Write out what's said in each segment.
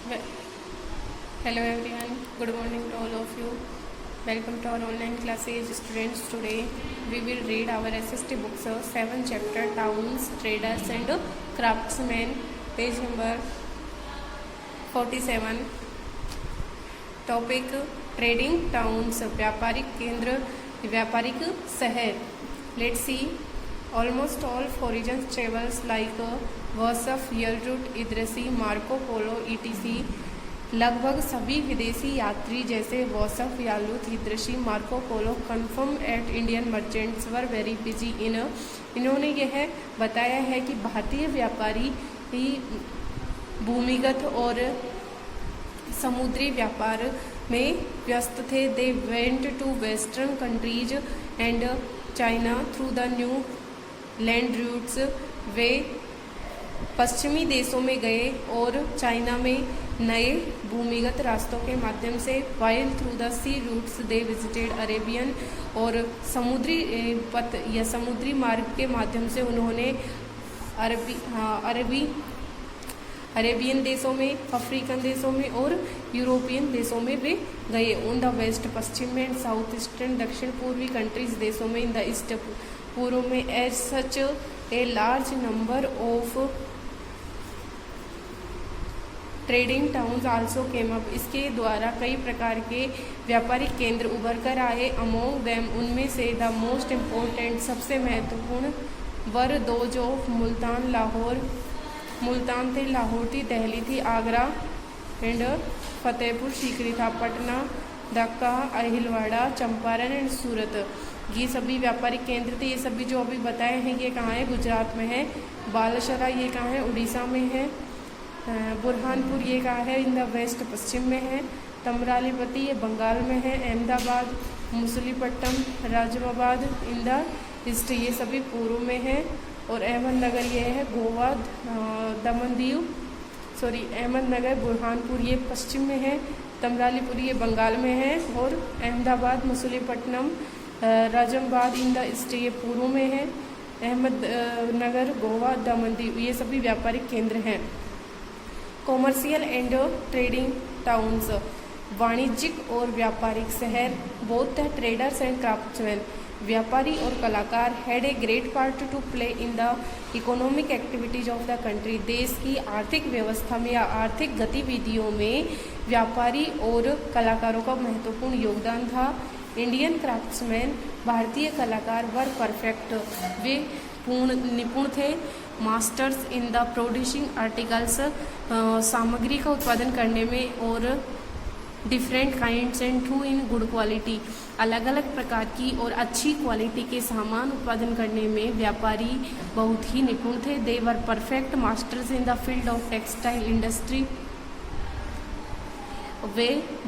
Well, hello everyone, good morning to all of you. Welcome to our online classes. Students, today we will read our SST books, 7 chapter Towns, Traders and Craftsmen, page number 47. Topic Trading Towns, व्यापारिक केंद्र, व्यापारिक शहर. Let's see. Almost all foreign travels like Warsaw, Yelrut, Idrisi, Marco Polo, etc. लगभग सभी विदेशी यात्री जैसे Wassaf, यालूत, Idrisi, Marco Polo confirm at Indian merchants were very busy in. इन्होंने यह बताया है कि भारतीय व्यापारी भूमिगत और समुद्री व्यापार में व्यस्त थे. They went to western countries and China through the new land routes. वे पश्चिमी देशों में गए और चाइना में नए भूमिगत रास्तों के माध्यम से. While through the sea routes they visited Arabian. और समुद्री पथ या समुद्री मार्ग के माध्यम से उन्होंने अरेबियन देशों में, अफ्रीकन देशों में और यूरोपियन देशों में वे गए. ऑन द वेस्ट, पश्चिम में, एंड साउथ ईस्टर्न, दक्षिण पूर्वी कंट्रीज देशों में. इन द ईस्ट, पूर्व में. As such a large number of trading towns also came up. इसके द्वारा कई प्रकार के व्यापारिक केंद्र उभर कर आए. अमोंग देम, उनमें से द मोस्ट इम्पोर्टेंट, सबसे महत्वपूर्ण, वर दो जो मुल्तान, लाहौर, मुल्तान थे, लाहौर थी, दिल्ली थी, आगरा एंड फतेहपुर सीकरी था, पटना, ढाका, अहिलवाड़ा, चंपारण एंड सूरत. ये सभी व्यापारिक केंद्र थे. ये सभी जो अभी बताए हैं ये कहाँ है? गुजरात में है. बालासोर ये कहाँ है? उड़ीसा में है. बुरहानपुर ये कहाँ है? इन द वेस्ट, पश्चिम में है. तमरालीपति ये बंगाल में है. Ahmedabad, Masulipatnam, राजबाबाद in the east, ये सभी पूर्व में है. और अहमदनगर ये है गोवा, दमनदीव, अहमदनगर, बुरहानपुर ये पश्चिम में है. तमरालीपुर ये बंगाल में है. और Ahmedabad, Masulipatnam, राजबाबाद in the east ये पूर्व में है. अहमदनगर, गोवा, दमनदीव ये सभी व्यापारिक केंद्र हैं. कॉमर्शियल एंड ट्रेडिंग टाउन्स, वाणिज्यिक और व्यापारिक शहर. Both the traders and craftsman, व्यापारी और कलाकार, had a great part two play in the economic activities of the country. देश की आर्थिक व्यवस्था में या आर्थिक गतिविधियों में व्यापारी और कलाकारों का महत्वपूर्ण योगदान था. इंडियन क्राफ्ट्समैन, भारतीय कलाकार, वर परफेक्ट, वे निपुण थे. Masters in the producing articles, सामग्री का उत्पादन करने में. और different kinds and too in good quality, अलग अलग प्रकार की और अच्छी क्वालिटी के सामान उत्पादन करने में व्यापारी बहुत ही निपुण थे. They were perfect masters in the field of textile industry. वे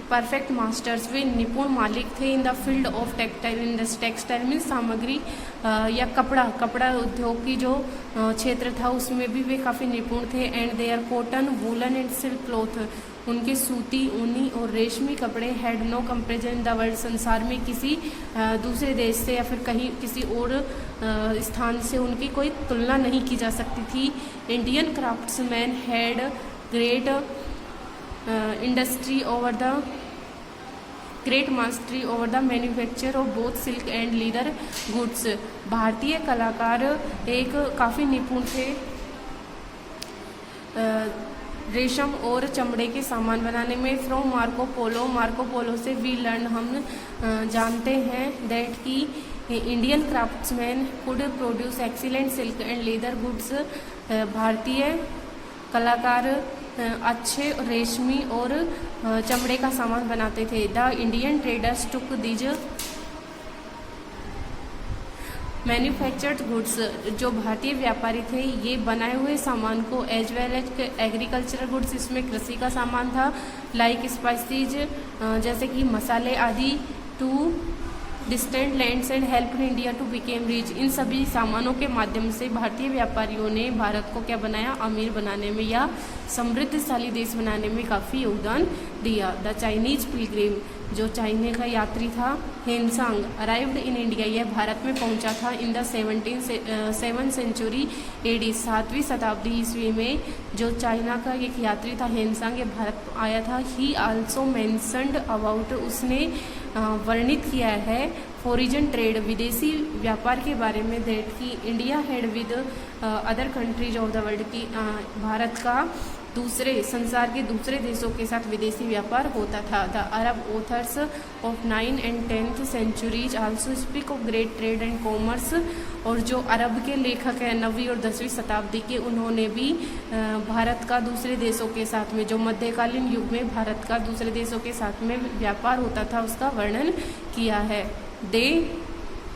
परफेक्ट मास्टर्स, वे निपुण मालिक थे. In the field of textile industry, textile means सामग्री या कपड़ा उद्योग की जो क्षेत्र था उसमें भी वे काफ़ी निपुण थे. And they are cotton, woollen and silk cloth, उनके सूती, ऊनी और रेशमी कपड़े. Had no comparison in the world, संसार में किसी दूसरे देश से या फिर कहीं किसी और स्थान से उनकी कोई तुलना नहीं की जा सकती थी. Indian craftsman had great industry over the great mastery over the manufacture of both silk and leather goods. भारतीय कलाकार एक काफ़ी निपुण थे रेशम और चमड़े के सामान बनाने में. फ्रॉम मार्को पोलो से वी लर्न, हम जानते हैं दैट की Indian craftsman could produce excellent silk and leather goods. भारतीय कलाकार अच्छे रेशमी और चमड़े का सामान बनाते थे. The Indian traders took these manufactured goods, जो भारतीय व्यापारी थे ये बनाए हुए सामान को, as well as agricultural goods, इसमें कृषि का सामान था, लाइक स्पाइसीज जैसे कि मसाले आदि, to distant lands and help India to become rich. इन सभी सामानों के माध्यम से भारतीय व्यापारियों ने भारत को क्या बनाया? अमीर बनाने में या समृद्धशाली देश बनाने में काफ़ी योगदान दिया. द चाइनीज पिलग्रिम, जो चाइना का यात्री था हेनसांग अराइव्ड इन इंडिया, यह भारत में पहुंचा था in the 7th century AD, 7वीं शताब्दी ईस्वी में जो चाइना का एक यात्री था हेनसांग, ये भारत आया था। ही आल्सो मेंशन्ड अबाउट, उसने वर्णित किया है फॉरेन ट्रेड, विदेशी व्यापार के बारे में, दैट की India had with other countries of the world, की भारत का दूसरे संसार के दूसरे देशों के साथ विदेशी व्यापार होता था। The Arab authors of 9th and 10th centuries also speak of great trade and commerce, और जो अरब के लेखक हैं 9वीं और 10वीं शताब्दी के, उन्होंने भी भारत का दूसरे देशों के साथ में, जो मध्यकालीन युग में भारत का दूसरे देशों के साथ में व्यापार होता था, उसका वर्णन किया है। दे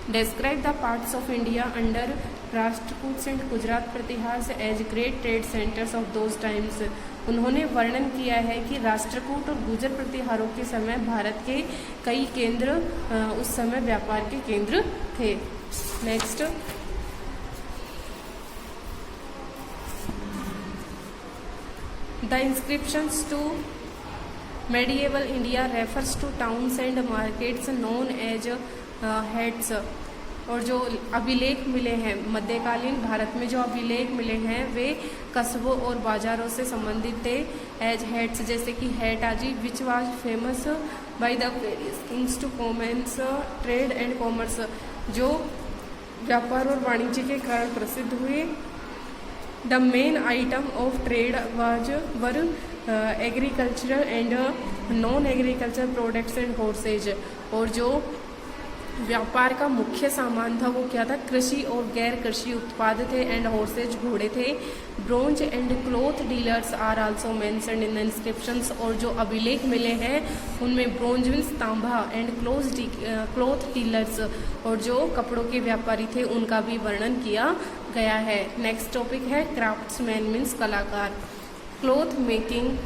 describe the parts of India under Rashtrakuta and Gujarat Pratiharas as great trade centres of those times, उन्होंने वर्णन किया है कि राष्ट्रकूट और गुजर प्रतिहारों के समय भारत के कई केंद्र उस समय व्यापार के केंद्र थे। Next, the inscriptions to medieval India refers to towns and markets known as heads, और जो अभिलेख मिले हैं मध्यकालीन भारत में, जो अभिलेख मिले हैं वे कस्बों और बाजारों से संबंधित थे। एज हेड्स, जैसे कि हेटाजी which was famous by the kings to commerce trade and commerce, जो व्यापार और वाणिज्य के कारण प्रसिद्ध हुए। The main item of trade were agricultural and non agriculture products and horses, और जो व्यापार का मुख्य सामान था वो क्या था, कृषि और गैर कृषि उत्पाद थे। एंड हॉर्सेज, घोड़े थे। Bronze and cloth dealers are also mentioned in the inscriptions, और जो अभिलेख मिले हैं उनमें ब्रोंज मीन्स तांबा एंड क्लॉथ डीलर्स, और जो कपड़ों के व्यापारी थे उनका भी वर्णन किया गया है। नेक्स्ट टॉपिक है क्राफ्ट्समैन मीन्स कलाकार। Cloth making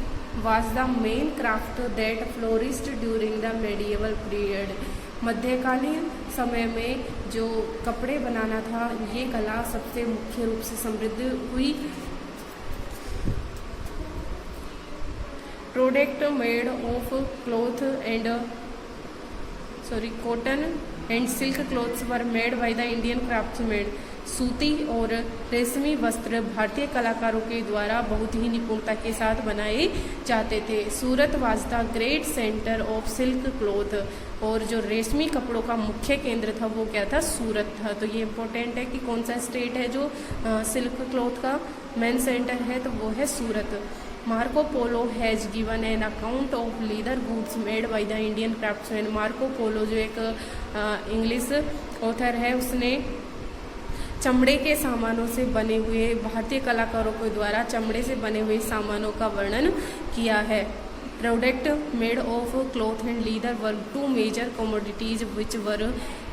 was the main craft that flourished during the medieval period, मध्यकालीन समय में जो कपड़े बनाना था ये कला सबसे मुख्य रूप से समृद्ध हुई। Product made of cloth and cotton and silk clothes were made by the Indian craftsman, सूती और रेशमी वस्त्र भारतीय कलाकारों के द्वारा बहुत ही निपुणता के साथ बनाए जाते थे। Surat was the great centre of silk cloth, और जो रेशमी कपड़ों का मुख्य केंद्र था वो क्या था, सूरत था। तो ये इम्पोर्टेंट है कि कौन सा स्टेट है जो सिल्क क्लॉथ का मेन सेंटर है, तो वो है Surat. Marco Polo has given an account of leather goods made by the Indian craftsman, Marco Polo जो एक इंग्लिश ऑथर है, उसने चमड़े के सामानों से बने हुए भारतीय कलाकारों के द्वारा चमड़े से बने हुए सामानों का वर्णन किया है। Product made of cloth and leather were two major commodities which were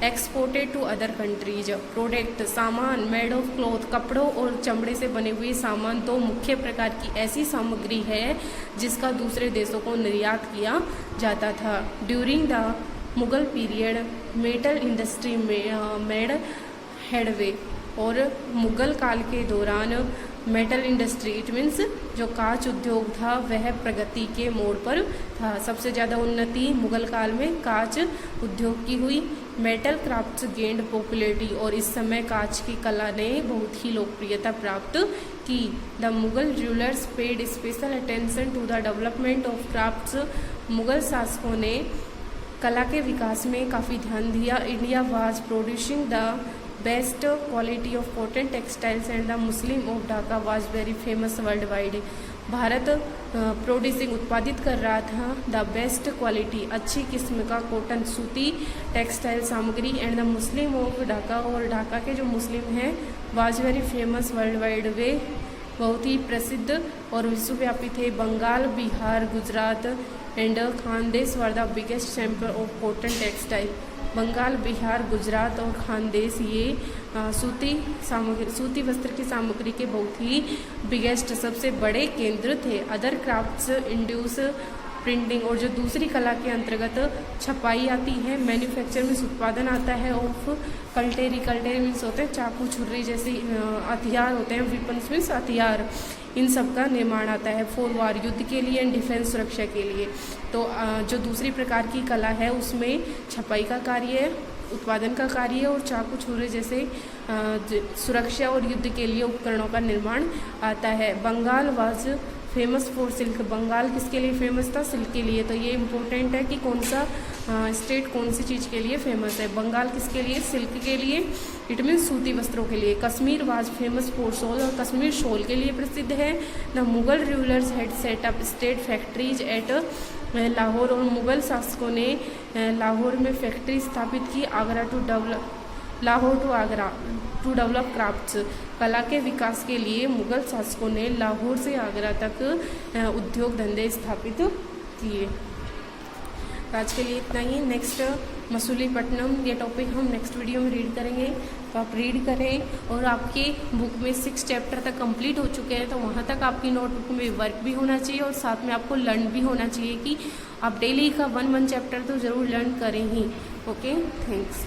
exported to other countries. Product सामान, मेड ऑफ क्लॉथ कपड़ों और चमड़े से बने हुए सामान दो मुख्य प्रकार की ऐसी सामग्री है जिसका दूसरे देशों को निर्यात किया जाता था। During the Mughal period metal industry made headway, और मुगल काल के दौरान मेटल इंडस्ट्री इट मीन्स जो कांच उद्योग था वह प्रगति के मोड़ पर था। सबसे ज़्यादा उन्नति मुगल काल में कांच उद्योग की हुई। मेटल क्राफ्ट्स गेंड पॉपुलरिटी, और इस समय कांच की कला ने बहुत ही लोकप्रियता प्राप्त की। The Mughal rulers paid special attention to the development of crafts, Mughal शासकों ने कला के विकास में काफ़ी ध्यान दिया। India was producing the best quality of cotton textiles and the muslin of Dhaka was very famous world wide. Bharat producing उत्पादित कर रहा था द बेस्ट क्वालिटी अच्छी किस्म का कॉटन सूती टेक्सटाइल सामग्री, and the muslin of Dhaka, और ढाका के जो मुस्लिम हैं was very famous world wide, वे बहुत ही प्रसिद्ध और विश्वव्यापी थे। Bengal, Bihar, Gujarat and Khandesh were the biggest champion of cotton textile. Bengal, Bihar, Gujarat और खानदेश ये सूती वस्त्र की सामग्री के बहुत ही बिगेस्ट सबसे बड़े केंद्र थे। अदर क्राफ्ट्स इंड्यूस प्रिंटिंग, और जो दूसरी कला के अंतर्गत छपाई आती है, मैन्युफैक्चर मीन्स उत्पादन आता है ऑफ कल्टेरी मीन्स होते हैं चाकू छुर्री जैसे हथियार होते हैं, विपन्स मीन्स हथियार। इन सब का निर्माण आता है फॉर वार, युद्ध के लिए एंड डिफेंस, सुरक्षा के लिए। तो जो दूसरी प्रकार की कला है उसमें छपाई का कार्य है, उत्पादन का कार्य और चाकू छुरे जैसे सुरक्षा और युद्ध के लिए उपकरणों का निर्माण आता है। Bengal was famous for silk, Bengal किसके लिए फेमस था? सिल्क के लिए। तो ये इम्पोर्टेंट है कि कौन सा स्टेट कौन सी चीज़ के लिए फेमस है। बंगाल किसके लिए? सिल्क के लिए, इट मीन्स सूती वस्त्रों के लिए। Kashmir was famous for shawl, और कश्मीर शॉल के लिए प्रसिद्ध है। The Mughal rulers had set up state factories at Lahore, और मुगल शासकों ने लाहौर में फैक्ट्री स्थापित की। Lahore to Agra to develop crafts, कला के विकास के लिए मुगल शासकों ने लाहौर से आगरा तक उद्योग धंधे स्थापित किए। आज के लिए इतना ही। नेक्स्ट मसूलीपट्टनम, ये टॉपिक हम नेक्स्ट वीडियो में रीड करेंगे, तो आप रीड करें। और आपकी बुक में 6 चैप्टर तक कंप्लीट हो चुके हैं, तो वहाँ तक आपकी नोटबुक में वर्क भी होना चाहिए और साथ में आपको लर्न भी होना चाहिए कि आप डेली का 1 चैप्टर तो ज़रूर लर्न करें ही। Okay, thanks.